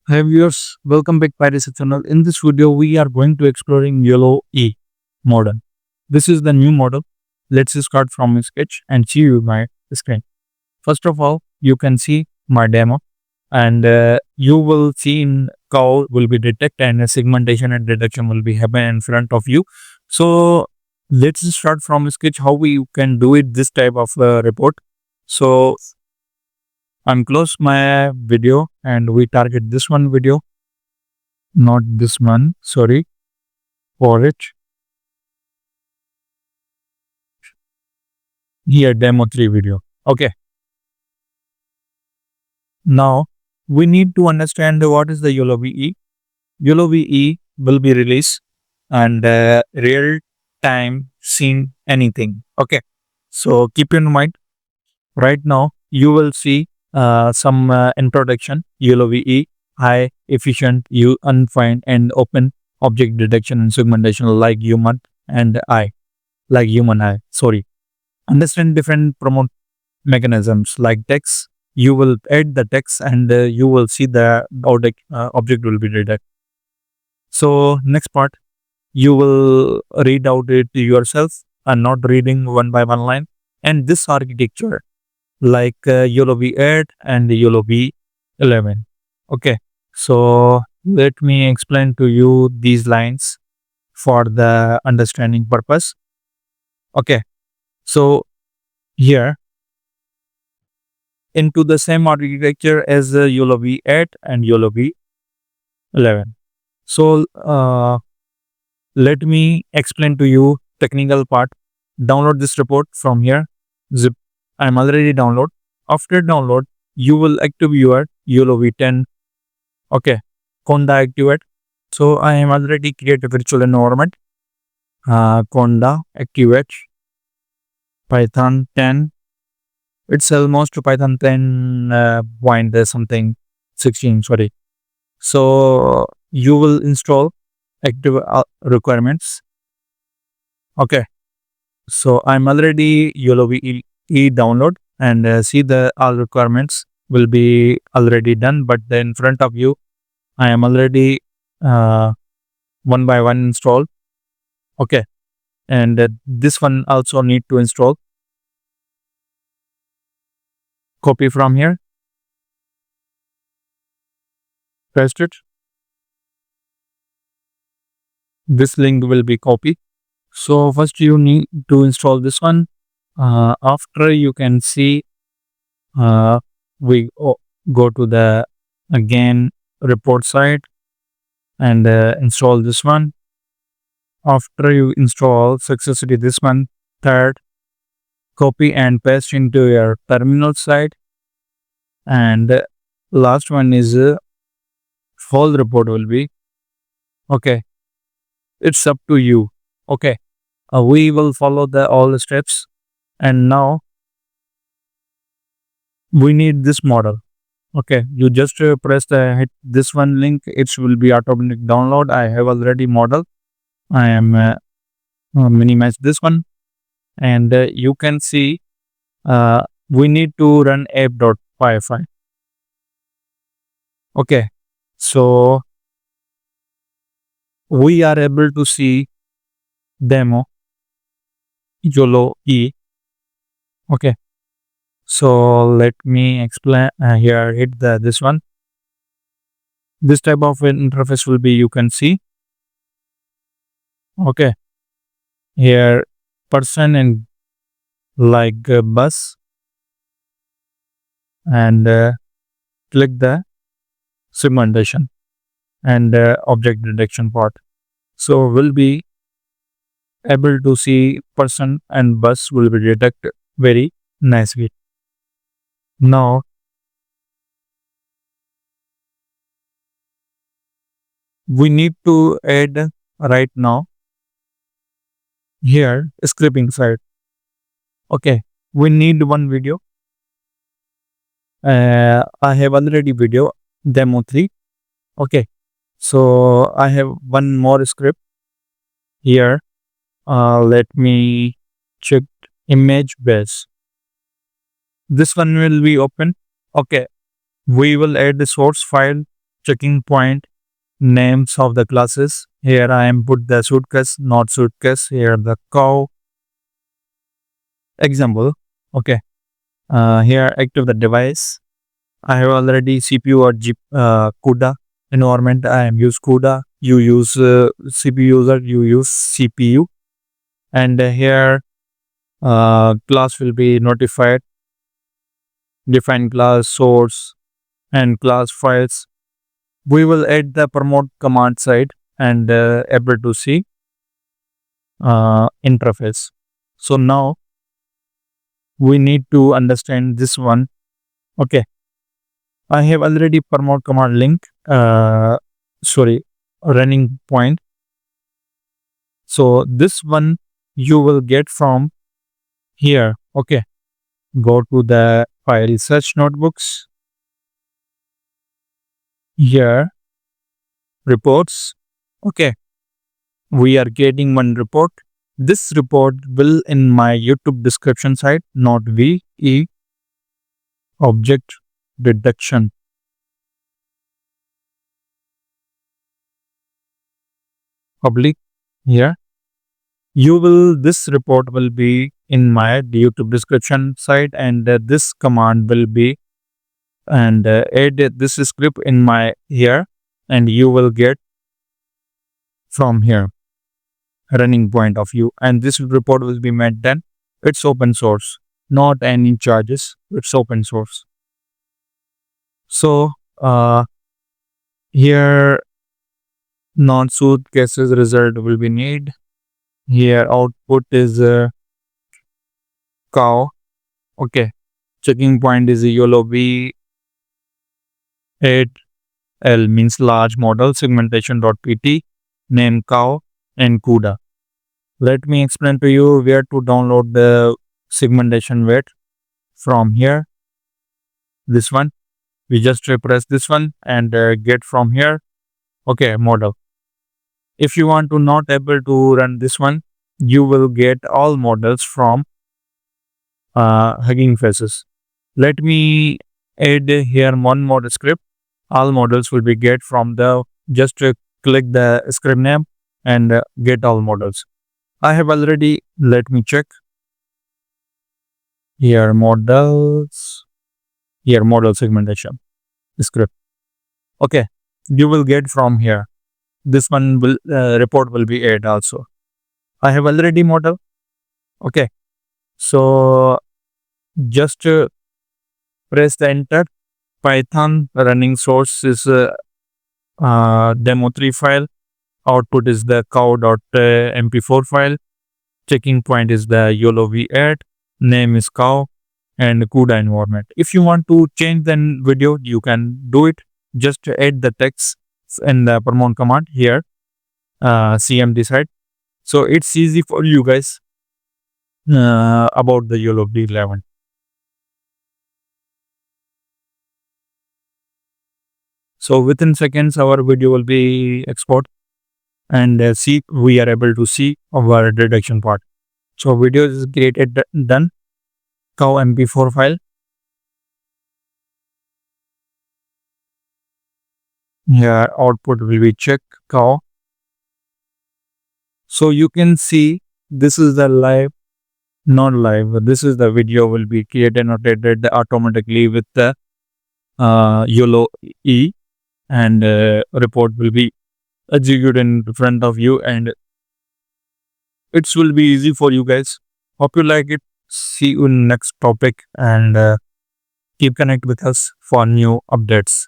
Hi viewers, welcome back PyResearch channel. In this video, we are going to exploring YOLOE model. This is the new model. Let's start from a sketch and see you my screen. First of all, you can see my demo and you will see in cow will be detect and segmentation and detection will be happen in front of you. So let's start from a sketch how we can do it this type of report. So I'm close my video and we target this one video, not this one, sorry, for it. Here, demo 3 video. Okay. Now, we need to understand what is the YOLOE. YOLOE will be released and real time seen anything. Okay. So, keep in mind, right now, you will see some introduction, YOLOE, high, efficient, undefined, and open object detection and segmentation like human eye. Sorry. Understand different promote mechanisms like text. You will add the text and you will see the object will be detected. So next part, you will read out it yourself and not reading one by one line. And this architecture like YOLOE 8 and YOLOE 11. Okay. So let me explain to you these lines for the understanding purpose. Okay. So here into the same architecture as YOLOE 8 and YOLOE 11. So let me explain to you technical part. Download this report from here. Zip. I'm already download. After download, you will active your YOLOE 10. Okay. Conda activate. So I am already create a virtual environment. Conda activate. Python 10. It's almost Python 10 point something 16, sorry. So you will install active requirements. Okay. So I'm already YOLOE download and see the all requirements will be already done. But then in front of you, I am already one by one installed. Okay. And this one also need to install. Copy from here. Paste it. This link will be copied. So first you need to install this one. After you can see, we go to the again report side and install this one. After you install successfully this one, third, copy and paste into your terminal side. And last one is full report will be. Okay. It's up to you. Okay. We will follow all the steps. And now we need this model. Okay, you just press the hit this one link. It will be automatic download. I have already model. I am minimize this one, and you can see we need to run app.py file. Okay, so we are able to see demo YOLOE. Okay, so let me explain here. Hit this one. This type of interface will be you can see. Okay, here person and like bus and click the segmentation and object detection part. So we'll be able to see person and bus will be detected very nicely. Now we need to add right now here scripting side. Okay, we need one video. I have already video demo 3. Okay, so I have one more script here. Let me check image base. This one will be open. Okay, we will add the source file checking point, names of the classes. Here I am put the suitcase, not suitcase. Here the cow. Example. Okay. Here active the device. I have already CPU or CUDA environment. I am use CUDA. You use CPU user. You use CPU. And here class will be notified. Define class, source, and class files. We will add the promote command side and able to see interface. So now we need to understand this one. Okay. I have already promote command link, running point. So this one you will get from here. Okay. Go to the PyResearch notebooks. Here, reports. Okay. We are getting one report. This report will in my YouTube description site, not VE object detection. Public here. This report will be in my YouTube description site, and this command will be and add this script in my here, and you will get from here running point of view, and this report will be made then. It's open source, not any charges. It's open source. So here non-suitcases result will be need. Here output is cow. Okay. Checking point is YOLOE 8L means large model segmentation.pt, name cow and CUDA. Let me explain to you where to download the segmentation weight from here. This one. We just press this one and get from here. Okay, model. If you want to not able to run this one, you will get all models from Hugging Faces. Let me add here one more script. All models will be get from the just click the script name and get all models. I have already, let me check. Here models, here model segmentation script. Okay, you will get from here. This one will report will be add also. I have already model. Okay, so just press the enter. Python running source is demo3 file. Output is the cow.mp4 file. Checking point is the YOLOE8. Name is cow and CUDA environment. If you want to change the video, you can do it. Just add the text in the promote command here, CMD side. So it's easy for you guys about the YOLOE11. So within seconds, our video will be export and see we are able to see our detection part. So video is created, done. Cow mp4 file. Here output will be check cow. So you can see this is the live, not live. This is the video will be created and updated automatically with the YOLOE, and report will be executed in front of you, and it will be easy for you guys. Hope you like it. See you in next topic, and keep connect with us for new updates.